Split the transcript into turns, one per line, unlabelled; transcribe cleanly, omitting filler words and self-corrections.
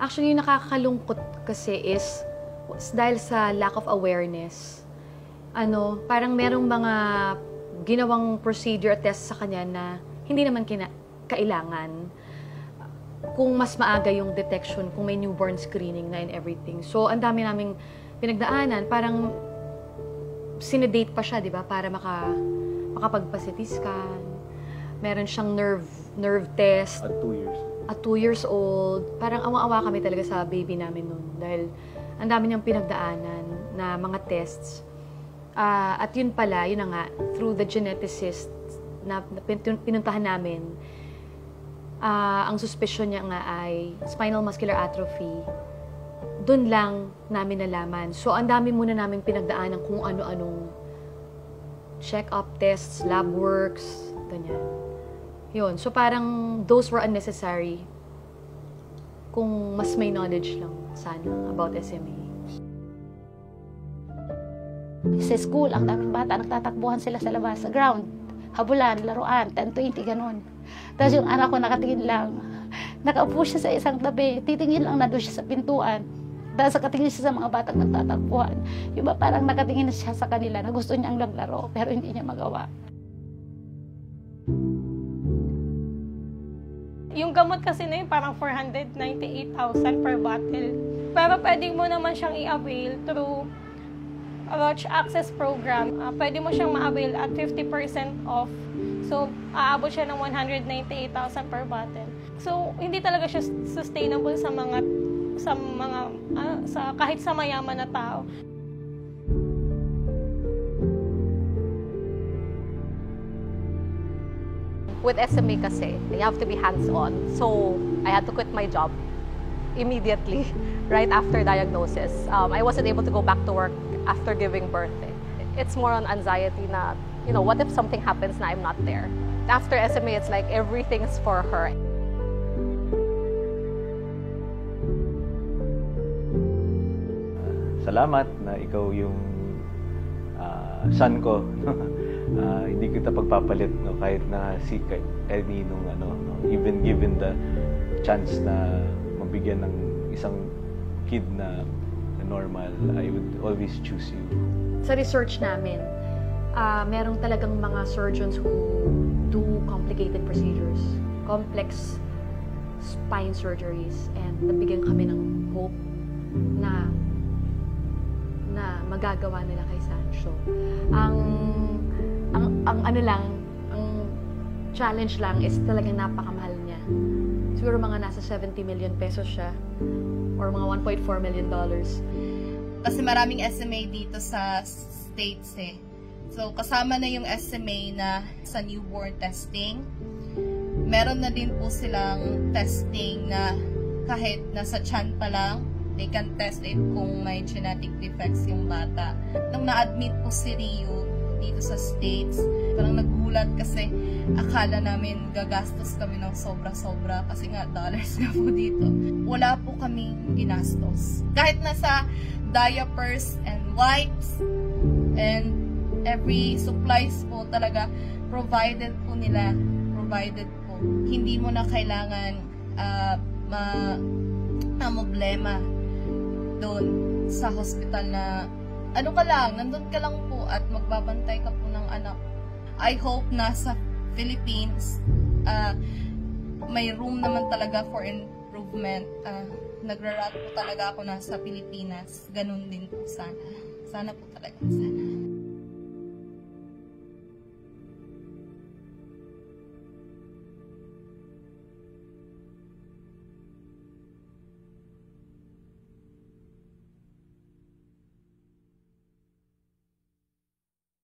Actually, yung nakakalungkot kasi is dahil sa lack of awareness. Parang merong mga ginawang procedure at test sa kanya na hindi naman kailangan kung mas maaga yung detection, kung may newborn screening na and everything. So, ang dami naming pinagdaanan. Parang sinedate pa siya, di ba? Para makapagpa-CT scan. Meron siyang nerve test.
At 2 years.
At 2 years old. Parang awa-awa kami talaga sa baby namin nun. Dahil ang dami niyang pinagdaanan na mga tests. At yun pala, yun na nga, through the geneticist na pinuntahan namin, ang suspicion niya nga ay spinal muscular atrophy. Doon lang namin nalaman. So, ang dami muna namin pinagdaanan kung ano-anong check-up tests, lab works, ganyan. Yun. So, parang those were unnecessary kung mas may knowledge lang sana about SMA.
Sa school, ang daming bata, nagtatakbuhan sila sa labas, sa ground. Habulan, laruan, 10-20, ganun. Tapos yung anak ko nakatingin lang. Nakaupo siya sa isang tabi, titingin lang na doon siya sa pintuan. Dahil sa katingin siya sa mga batang nagtatakbuhan. Yung ba parang nakatingin na siya sa kanila na gusto niyang naglaro, pero hindi niya magawa.
Yung gamot kasi na yun, parang 498,000 per bottle. Pero pwede mo naman siyang i-avail through Roche Access Program. Pwede mo siyang ma-avail at 50% off. So, aabot siya ng 198,000 per bottle. So, hindi talaga siya sustainable kahit sa mayaman na tao.
With SMA kasi, you have to be hands-on. So, I had to quit my job immediately, right after diagnosis. I wasn't able to go back to work after giving birth. It's more on anxiety na, what if something happens na I'm not there? After SMA, it's like everything's for her.
Salamat na ikaw yung son ko. Hindi kita pagpapalit, kahit na sick, any even given the chance na mabigyan ng isang kid na normal, I would always choose you.
Sa research namin, merong talagang mga surgeons who do complicated procedures, complex spine surgeries, and nabigyan kami ng hope na magagawa nila kay Sancho. Ang challenge lang is talagang napakamahal niya. Siguro mga nasa 70 million pesos siya or mga $1.4 million.
Kasi maraming SMA dito sa States eh. So, kasama na yung SMA na sa newborn testing. Meron na din po silang testing na kahit nasa tiyan pa lang, they can test it kung may genetic defects yung bata. Nung na-admit po si Rio dito sa States, parang nagulat kasi akala namin gagastos kami ng sobra-sobra kasi nga dollars nga po dito. Wala po kaming ginastos. Kahit nasa diapers and wipes and every supplies po talaga provided po nila. Provided po. Hindi mo na kailangan problema doon sa hospital na nandun ka lang po at magbabantay ka po ng anak. I hope na sa Philippines may room naman talaga for improvement. Nagrarat po talaga ako na sa Pilipinas. Ganun din po sana. Sana po talaga. Sana.